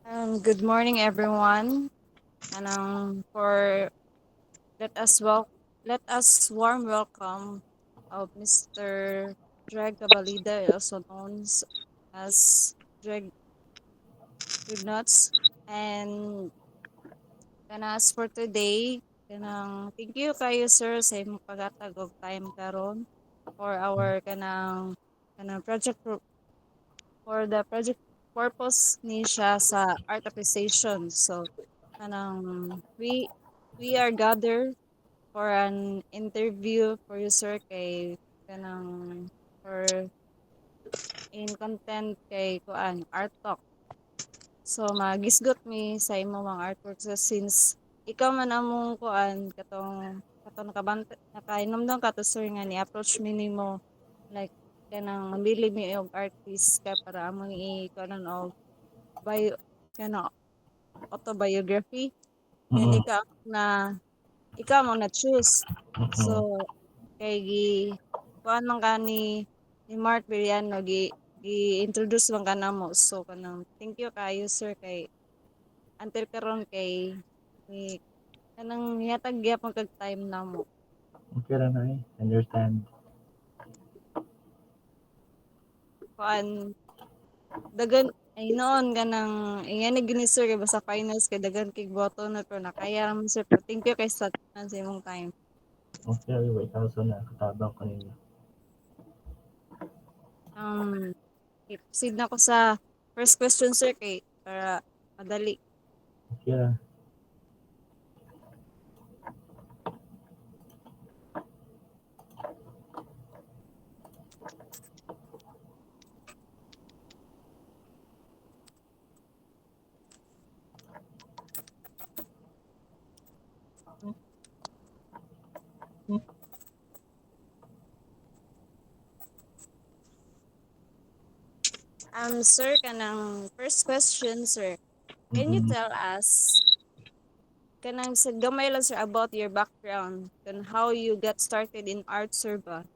Good morning, everyone. And for let us let us warm welcome of Mr. Dreg Cabalida, also known as Dreg Nuts. And as for today, thank you kayo sir sa imong paghatag og time karon for our kanang for the project purpose ni siya sa art appreciation. So we are gathered for an interview for you sir kay kanang for in content kay kuan art talk. So magisgot mi sa imo mga artworks since ikaw man among kuan katong nakainomdom ka to sir nga ni approach mi nimo like kanang mamili mi og artist kay para among kuanon og bio kanang autobiography then Mm, ikaw mo na choose. So mm. kay kuan man ka ni Mark Viriano gi-introduce man ka namo. So kanang thank you kayo sir kay until karon kay ni kanang nihatag gyapon kag time namo. Okay ra na understand. Kuan dagan ay noon kanang ingani gini sir kay basta finals kay dagan kay boto na pero nakaya ra man sir pero thank you kay sa imong time. Okay ra ba ikaw so na katabang ko ninyo. Um proceed na ko sa first question sir kay para madali. Okay ra. Sir, kanang first question, sir. Can you Mm. tell us, kanang sa gamay lang, sir, about your background and how you got started in art, sir ba?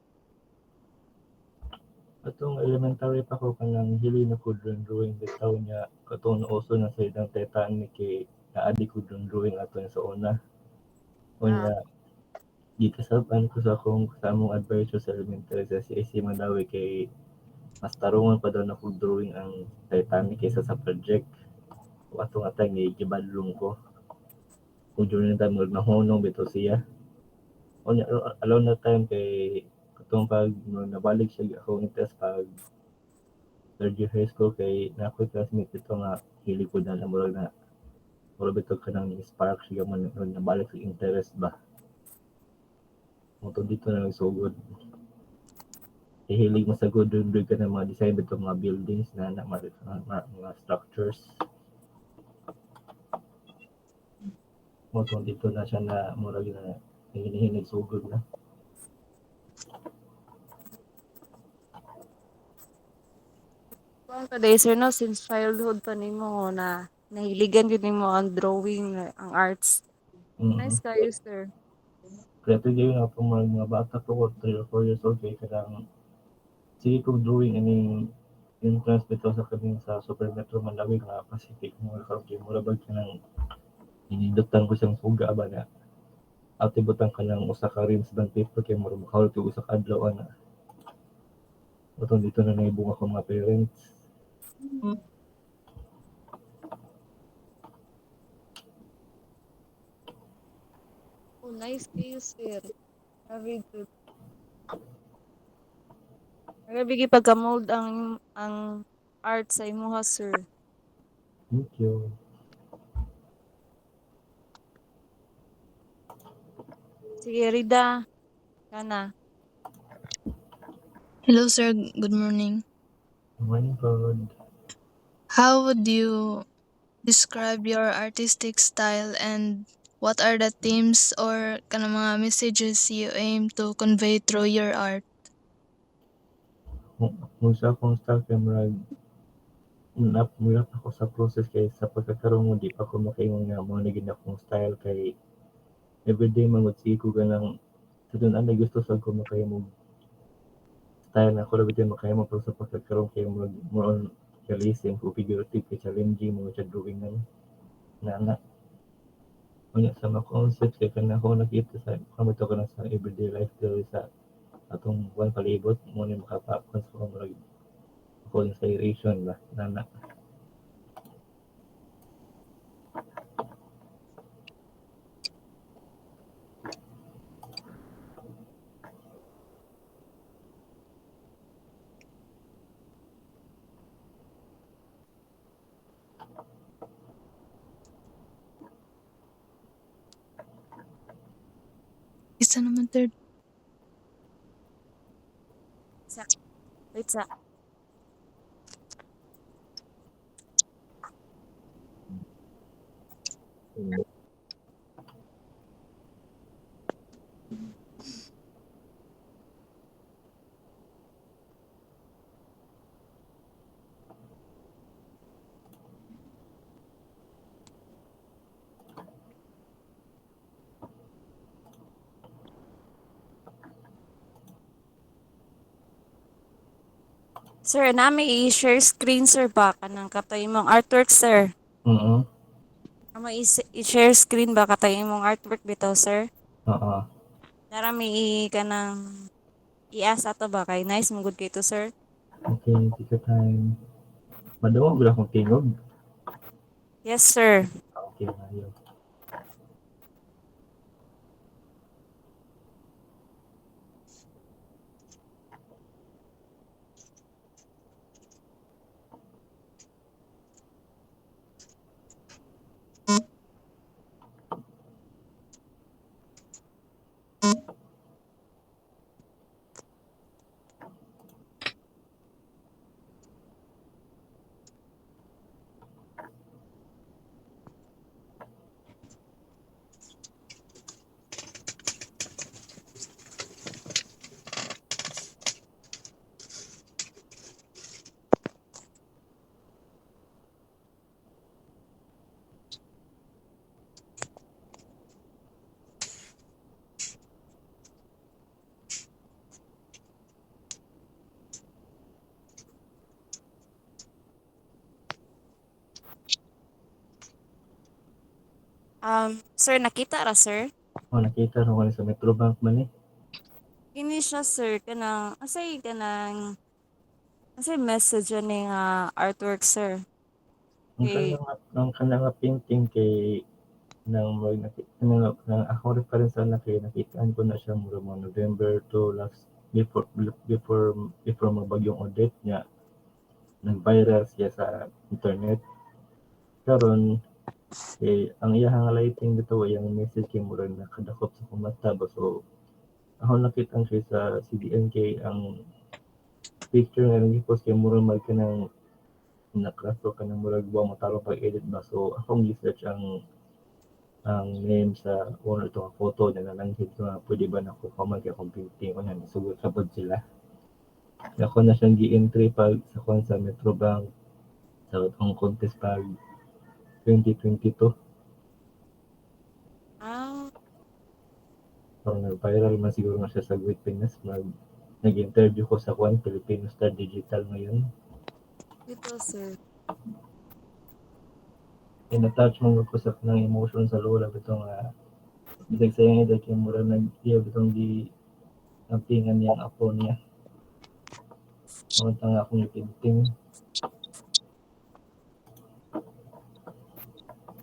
Atong elementary pa ko kanang hili na ko drawing bitaw niya katong nauso na sa idang teta ni kay naadi ko drawing ato sa una. Ah, Unya gikasaban ko sa akong sa among advisor sa elementary sa CIC Madawi kay mas tarungan pa daw na kog drawing ang Titanic kaysa sa project. Ato nga tay gibadlong ko. Kung during time nahunong bitaw siya. Unya alone na time kay katong pag nabalik siya akong interest pag third year high school kay na ako'y classmate dito nga hilig ko na murag bitaw ka nang spark siya man nabalik sa interest ba. Mo dito na nagsugod. Hilig mo sa good doon ka ng mga design bitaw mga buildings na mga structures. Mo dito na siya na murag na hinihinig sugod na. kung today, sir, no, since childhood pa nimo na nahiligan yun nimo ang drawing, ang arts. Mm. Nice kayo, sir. Kaya ito yung ako mga bata po ko 3 or 4 years old kay kadang sige kong drawing ining entrance dito sa kaming sa Super Metro Manlawig nga Pacific mo kay mura bag kanang hinindot ko siyang suga ba na atibutang ka ng usa ka rims ng paper kay mura makahulog yung usa ka adlaw ana. Utong dito na naibong ako mga parents. Oh, nice kayo, sir. Very good. Grabe pagka-mold ang art sa imuha, sir. Thank you. Sige, Rida, kana. Hello, sir. Good morning. Morning pod. How would you describe your artistic style and what are the themes or mga messages you aim to convey through your art? Kung sa akong style kay murag mulap ako sa process kay sa pagkakaroon mo di pa ko makaingon nga mo na gid akong style kay everyday mangudsigi ko ganang tudun anay gusto sad ko makahimog style na ako labi makahimo pero sa pagkakaroon kay murag more on realism o figurative kay challenging mo siya drawing ng nana. Unya sa mga concepts kay kanang nakita sa kamito ko na sa everyday life diri sa atong buwan palibot mo ni makapakon sa mga ako inspiration ba nana. Isa naman third. Wait sa. Sir, nami i-share screen sir ba kanang katay imong artwork sir? Oo. Amo i-share screen ba katay imong artwork bitaw sir? Oo. Nara may kanang i-ask ato ba kay nice mo good kay to sir? Okay, take your time. Madamo gud akong tingog. Yes sir. Okay, ayo. Sir nakita ra sir? Oh, nakita ro ko sa Metrobank man eh. Kini siya sir kanang message ani nga artwork sir. Okay. Ang kanang nga painting kay nang mag nang ako reference na kay nakitaan ko na siya mura mo November to last before magbagyong Odette niya nag-viral siya sa internet. Karon ang iyang lighting dito ay ang message kay mura nakadakop sa akong mata ba so ako nakita siya sa CDN kay ang picture nga nag-post kay mura mag kanang nakraso ka ng murag buwang matarong pag-edit ba so akong research ang name sa owner to photo na nalanghit ko nga pwede ba nako kaman kay akong painting o yan sugot sa pod sila. Ako na siyang gi-entry pag sa kwan sa Metrobank sa atong contest pag 2022. Ah, Parang nag-viral man siguro nga siya sa Great Pinas. Nag-interview ko sa kwan, Filipino Star Digital ngayon. ito sir. In-attach mo ko sa ng emotion sa lola bitong bisag sayang ito kay mura nag-iya bitong di ang tingan niyang apo niya. Mga nga akong itinting.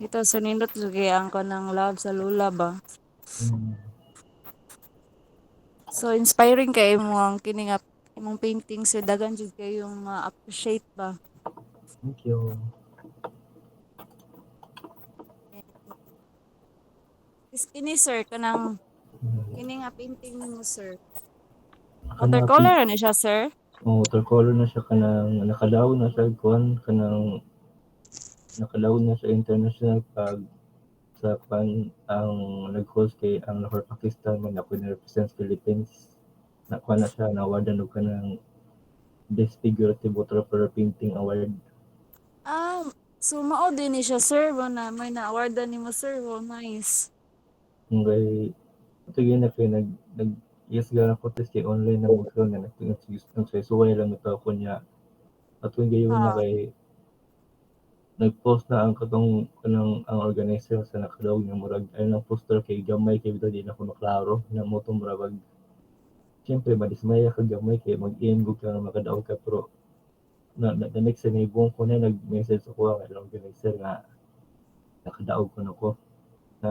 Ito sunindot lagi ang kanang love sa lula ba? Hmm. So inspiring kay imong kini nga imong painting sir daghan jud kayong appreciate ba? Thank you. Is kini sir kanang Hmm. kini nga painting nimo sir. Kanang Watercolor ani siya sir? watercolor na siya kanang nakalaw na siya kwan kanang nakalaw na sa international pag sa kwan ang nag-host kay ang Lahore Pakistan man ako represents Philippines na kwan na siya nawadan og kanang best figurative watercolor painting award. Ah, so mao din ni siya sir ba na may na-awardan nimo sir. Wow, nice. Kay ito yun na kay yes ga na contest kay online na mo karon nga nagsuway lang ito ako niya Atong gayon na Ah, kay nag-post na ang katong kanang ang organizer sa nakadaog nga murag ay ng poster kay gamay kay bitaw di na ko maklaro na mo tong murag siyempre madismaya ka gamay kay mag-aim gud ka nga makadaog ka pero the next na ibong ko na nag-message ako ang organizer nga nakadaog ko na ko na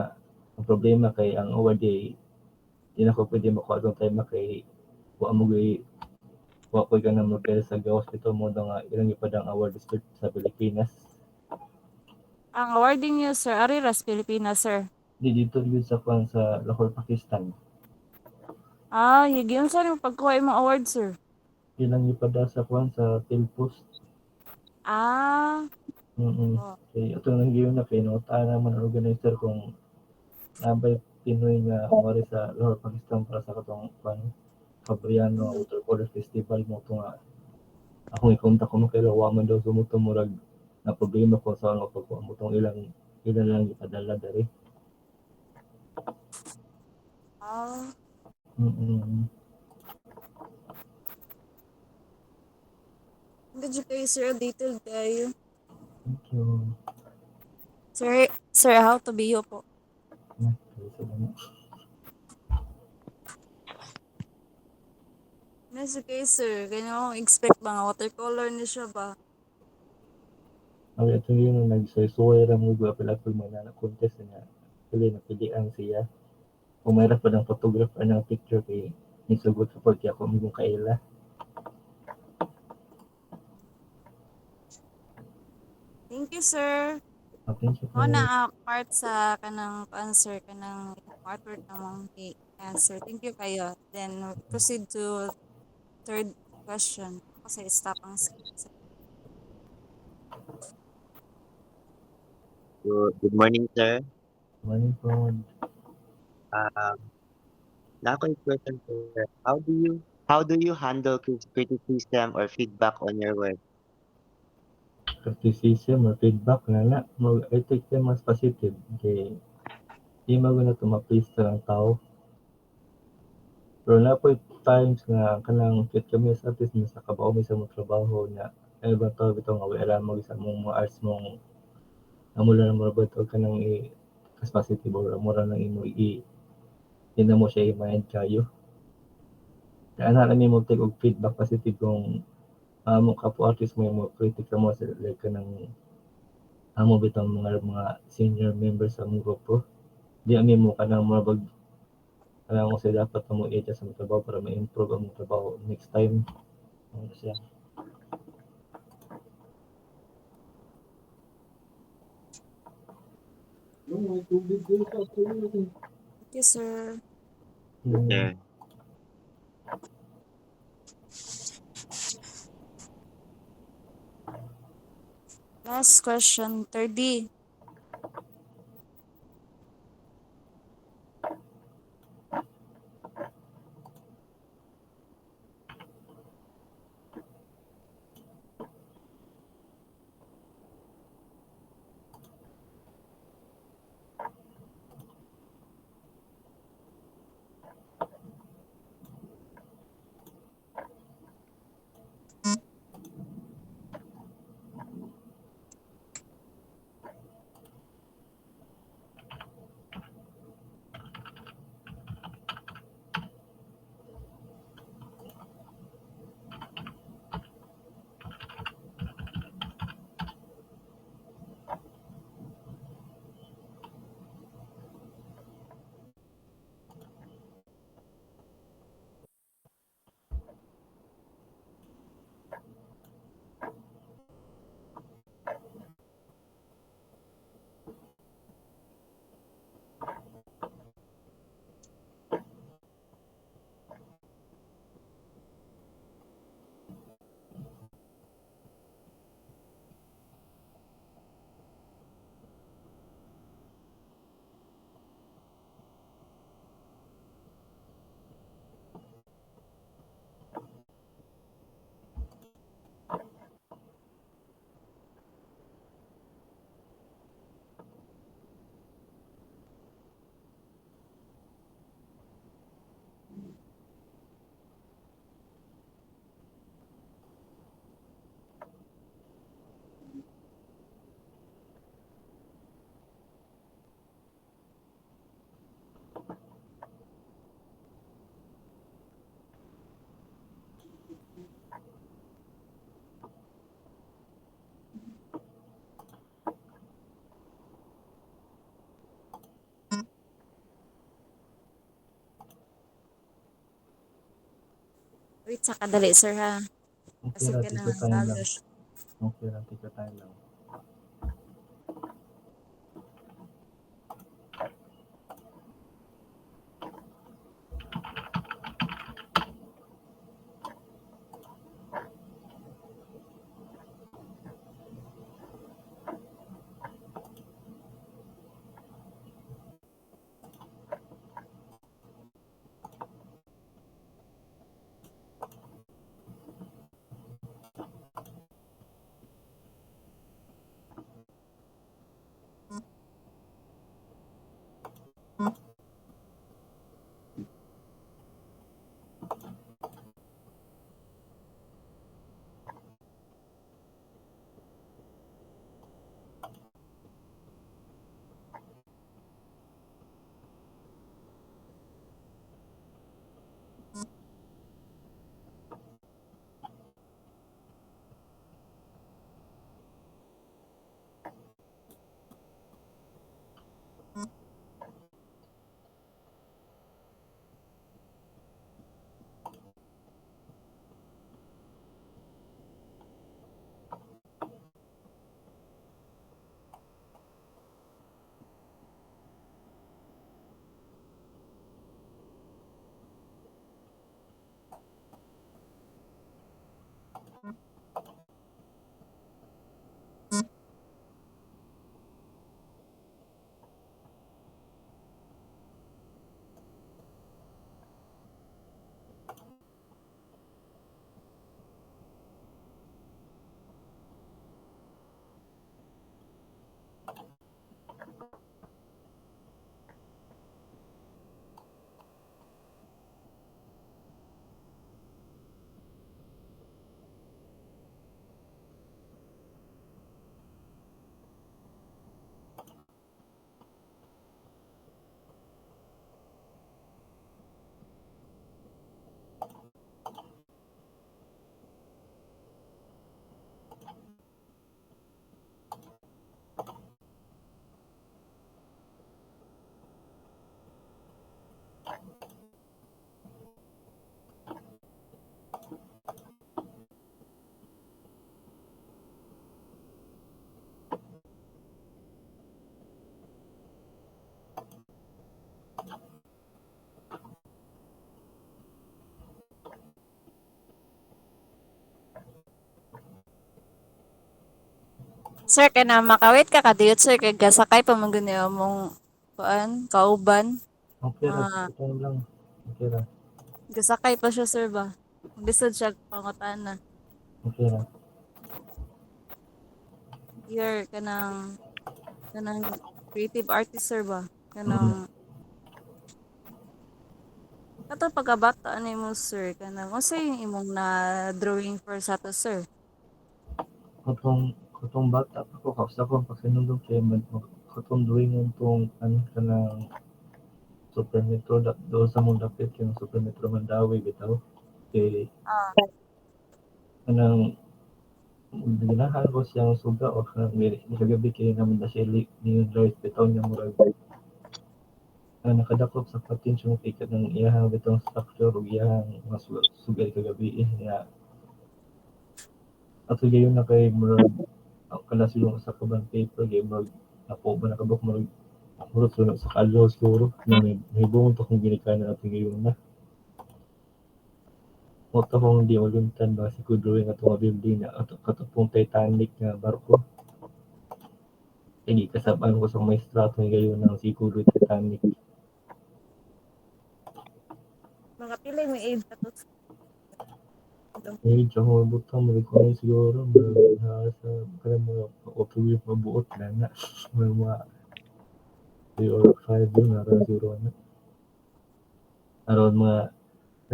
ang problema kay ang award day di na ko pwede makuha atong time kay wa mo gyud wa ko ganang model sa gawas ito mo nga ilang ipadang award district sa Pilipinas. ang awarding niyo, sir, Ariras, Pilipinas, sir. Di dito yun sa kwan sa Lahore, Pakistan. Higi unsa nimo pagkuha imong award, sir? Ilang ipada sa kwan sa Philpost. Ah, oh. Kay ato nang giyon na kay nautaan naman ang organizer kung nabay Pinoy nga mori sa Lahore, Pakistan para sa katong kwan Fabriano Mhm. Watercolor Festival mo to nga akong ikontak ko kay lawa man daw sumuto murag na problema ko sa ano pagkuha mo tong ilan lang ipadala dari. Ah, Mm. Did you kayo, sir, detailed kayo? Thank you. Sir, how to be you po. Salamat. Nasa kayo, sir, ganyan expect ba nga watercolor ni siya ba? Ang ito yun nagsuway ra mo apil-apil mo na contest na napilian siya. Kung mayroon pa ng photographer ng picture kay nisugot sa pagkaya ako mong kaila. Thank you, sir. Thank you Mo po. na part sa kanang answer kanang artwork namong answer. Thank you kayo. Then proceed to third question. Kasi stop ang screen. Good morning, sir. Morning po. Um, now question, sir. How do you handle criticism or feedback on your work? Criticism or feedback na I take them as positive. Kay di mo na tumapis sa ng tao. Pero na po times nga kanang fit kami sa artist mo sa kabaw mi sa mong trabaho na ay ba tawag ito nga wala mo sa mong mga arts mong amula na mo ba ito kanang as positive or mura nang imo hindi na mo siya i-mind kayo. Kaya na ni mo take og feedback positive kung amo ka po artist mo mo critic ka mo sa like kanang amo bitang mga senior members sa mong grupo. Di ami mo kanang mabag kanang mo sa dapat mo i-adjust sa mong trabaho para ma-improve ang mong trabaho next time. Ano siya. Thank you, sir. Sir. Last question, 30. Wait sa kadali, sir, ha? Okay Kasi ra, ka na take your time lang. bagus. Okay ra, take your time lang. Sir, kana makawit ka kadiyot, sir, kay gasakay pa man gani mong kuan, kauban. Okay ra, take Ah, your time lang. Okay ra, gasakay pa siya, sir, ba? Lisod siya pangutana. okay ra. You're kanang creative artist, sir, ba? Mm. Kanang kato pagkabata ani mo, sir, kanang unsay imong na drawing for sa to, sir? Katong bata pa ko, kausa ko ang pagsinundog kay katong duingon tong ano kanang Super Metro doon sa mong dapit yung Super Metro Mandawi bitaw. Kay Ah, kanang ginahan ko siyang suga o kanang may kagabi kay naman na siya ni drive bitaw niya murag nakadakop sa patin siya kay kanang iyahang bitong structure ug iyahang mga sugay kagabi niya ato gayon na kay murag kalas yung sa kabang paper kay murag ako ba nakabuk murag sunod sa kalyo siguro na may buong to kung ginikanan natin gayon na. Moto kong di malimtan ba si drawing ato nga building na ato katapong Titanic nga barko. Kaya kasabaan ko sa may strato nga gayon ng Siguro Titanic. mga pili may age ka to, sir? Eh, tsaka mabutang ko na siguro sa kaya mga autograph mabuot na na. Mga 3 or 5 yun nara siguro na. Around mga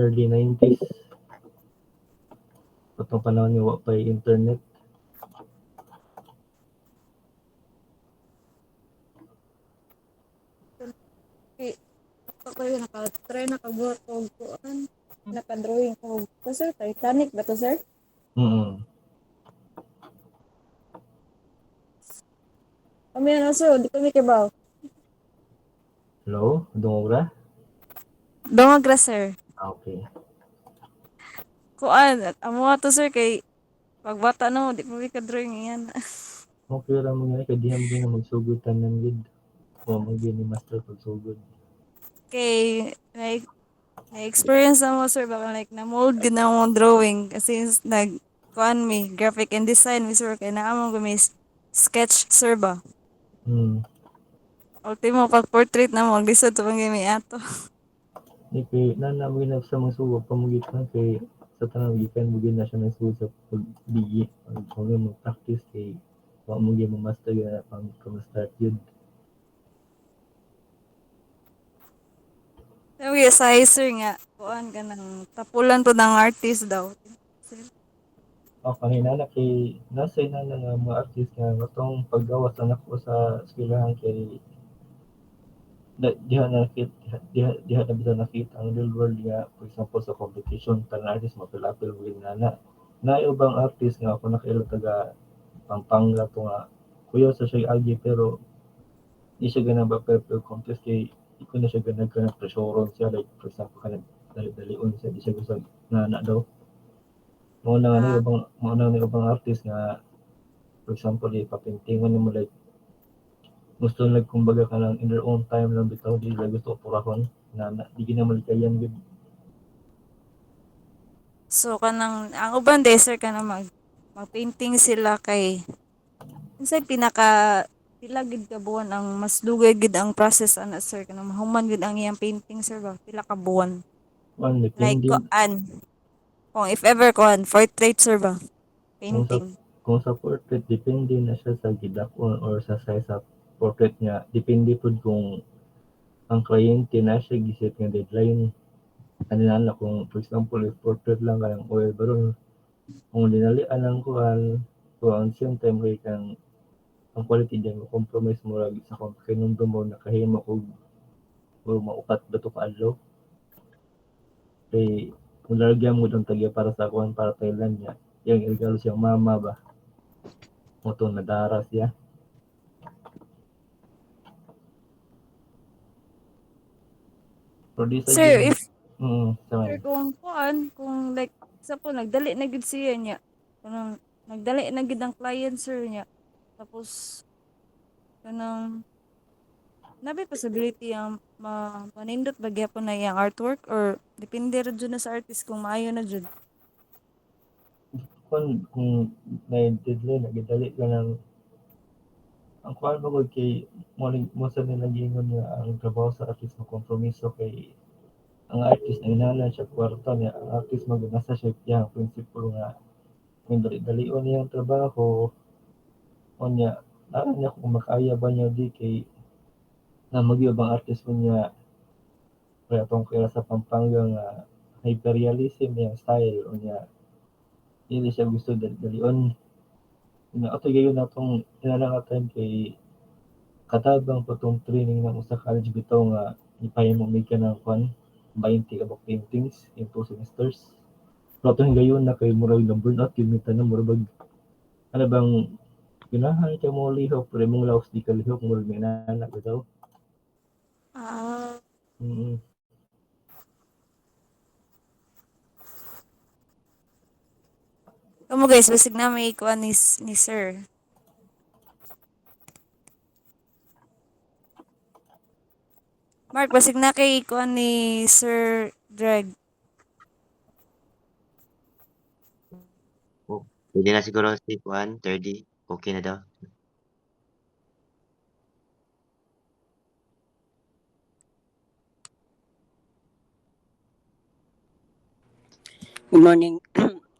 early 90s. Patong panahon yung pa internet. Okay, ako kayo naka-try nakabuhat og kuan, naka-drawing og to, sir, Titanic ba to, sir? Mm. Kami ano, sir, di kami kibaw. Hello? Dungo ra? Dongagra, sir. Ah, okay. Kuan, amo to sir kay pagbata no, di pa mi ka drawing yan. Okay ra mo nga kay diha mo gyud magsugod tanan gid. O mo gyud ni master pagsugod. Kay like na-experience na mo sir baka like na-mold gid na mo drawing kasi nag kuan mi graphic and design mi sir kay naa mo gumi sketch sir ba. Hmm. Ultimo pag portrait na mo lisod to pang gimi ato. Ni kay nana mo gyud sa magsugod pamugit man kay sa tanang gikan mo gyud na siya nagsugod sa pagbigi. Pag mo practice kay wa mo gyud mo master gyud na pang start gyud. Sabi sa sir nga kuan ka ng tapulan to ng artist daw. Sir, O kanina kay nasa inana nga mga artist nga atong paggawas anak ko sa eskwelahan kay diha na diha na bisa nakita ang real world nga for example sa competition tanang artist mapil-apil mo gyud na ubang artist nga ako nakailo taga Pampanga to nga kuya sa siya agi pero di siya ganang ba perfect contest kay di ko na siya ganang kanang presyoron siya like for example kanang dali-dalion siya di siya gusto na daw ah, mao na ni ubang artist nga for example ipapintingan mo like gusto lang kumbaga ka lang in their own time lang bitaw di sila gusto purahon na di ginamalikayan gud. so kanang ang uban day sir kanang mag-painting sila kay unsay pinaka pila gid ka buwan ang mas dugay gid ang process ana sir kanang mahuman gid ang iyang painting sir ba pila ka buwan Man like depende kuan kung if ever kuan portrait sir ba kung sa painting. portrait depende na siya sa gidakon or sa size sa portrait niya depende pud kung ang kliyente na siya giset nga deadline kanina kung for example if portrait lang kayang oil baron kung dinalian ang kuan so ang same time kay kang ang quality din mo compromise mo lagi sa kung kinundom mo nakahimo og maupat ba to kaadlaw kay kung lalagyan mo dong tagya para sa kuan para Thailand niya yung regalo siyang mama ba mo to nadara siya. Pero di sa Sir gyud if samay sir kung kuan kung like sa po nagdali na gid siya niya kanang nagdali na gid ang client sir niya tapos kanang nabi possibility ang manindot ba gyapon na iyang artwork or depende ra jud na sa artist kung maayo na jud. kung may deadline nagdali ka ng ang kuan ba gud kay mo sa nila giingon nga ang trabaho sa artist mo kompromiso kay ang artist na inalan siya kwarta niya ang artist magunasa siya yang principle nga kung dali-dalion niya ang trabaho o niya aram niya kung makaya ba niya di kay na magyabang artist mo niya kaya tong kaya sa Pampanga nga hyperrealism yung style o niya hindi siya gusto dalion nga ato gayon natong inana nga time kay katabang pa tong training ng usa ka college bitaw nga ipahimo mi ka ng kwan 20 ka ba paintings in 2 semesters. Pero atong gayon na kay murag na burnout yun minta na murag ano bang ganahan ka mo lihok pero mong laos di ka lihok murag may nana bitaw. Ah, Mm. kamo guys basig na may kuan ni sir. Mark basig na kay kuan ni Sir Dreg. Oh, pwede na siguro si Juan, 30. Okay na daw. Good morning.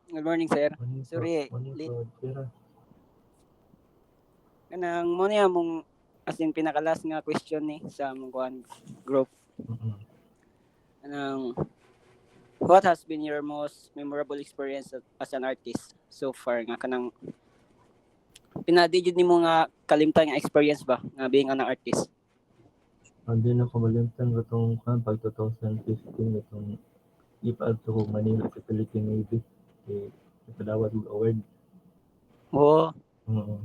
Good morning, sir. Sorry, Ano late. po pera. Kanang mo niya mong as in pinakalas nga question ni sa mong kuan group. Mm. Kanang what has been your most memorable experience as an artist so far nga kanang pinadi jud nimo nga kalimtan nga experience ba nga being an artist? Hindi na ko malimtan ko tong kwan pag 2015 itong ipaadto ko Manila sa Philippine Navy kay ipadawat og award. Oo. Mm.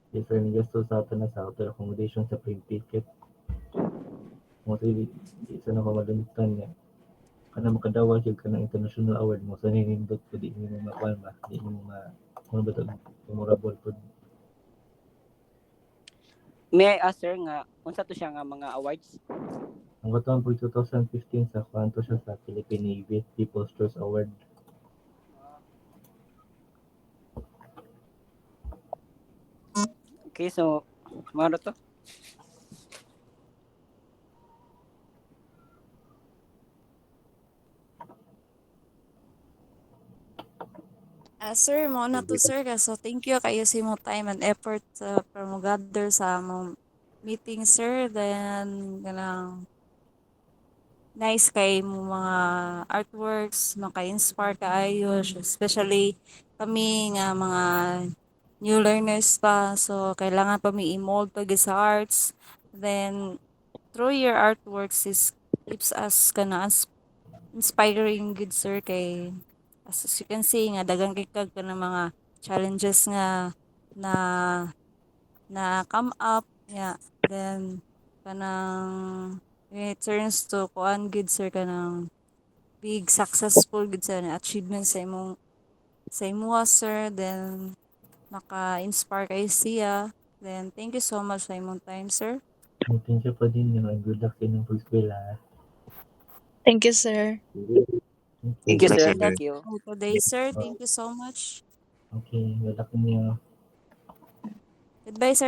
Different gasto sa atin na sa hotel accommodation sa plane ticket. Mo di sana ko malimtan niya. kana makadawat jud ka ng international award mo sa ninindot ko di mo makuha ba di mo ano ba to memorable pud. May I ask sir nga unsa to siya nga mga awards? Ang katuan po 2015 sa kwanto siya sa Philippine Navy People's Choice Award. Okay, so maro to. Sir, mo na to sir. So, thank you kayo sa imong time and effort sa gather sa among meeting, sir. Then, ganang nice kay mo mga artworks, maka-inspire kaayo, especially kami nga mga new learners pa. So, kailangan pa mi i-mold pag sa arts. Then, through your artworks is keeps us kana inspiring good sir kay as you can see nga dagang kay ka ng mga challenges nga na come up yeah then kanang it turns to kuan good sir kanang big successful good sa na achievement sa imuha sir then maka-inspire kay siya then thank you so much sa imong time sir. Thank you po din and good luck sa inyong pag-eskwela. Thank you, sir. Thank you Thank sir. you, sir. Thank you. For today sir, thank you so much. Okay, good luck ninyo. Goodbye sir.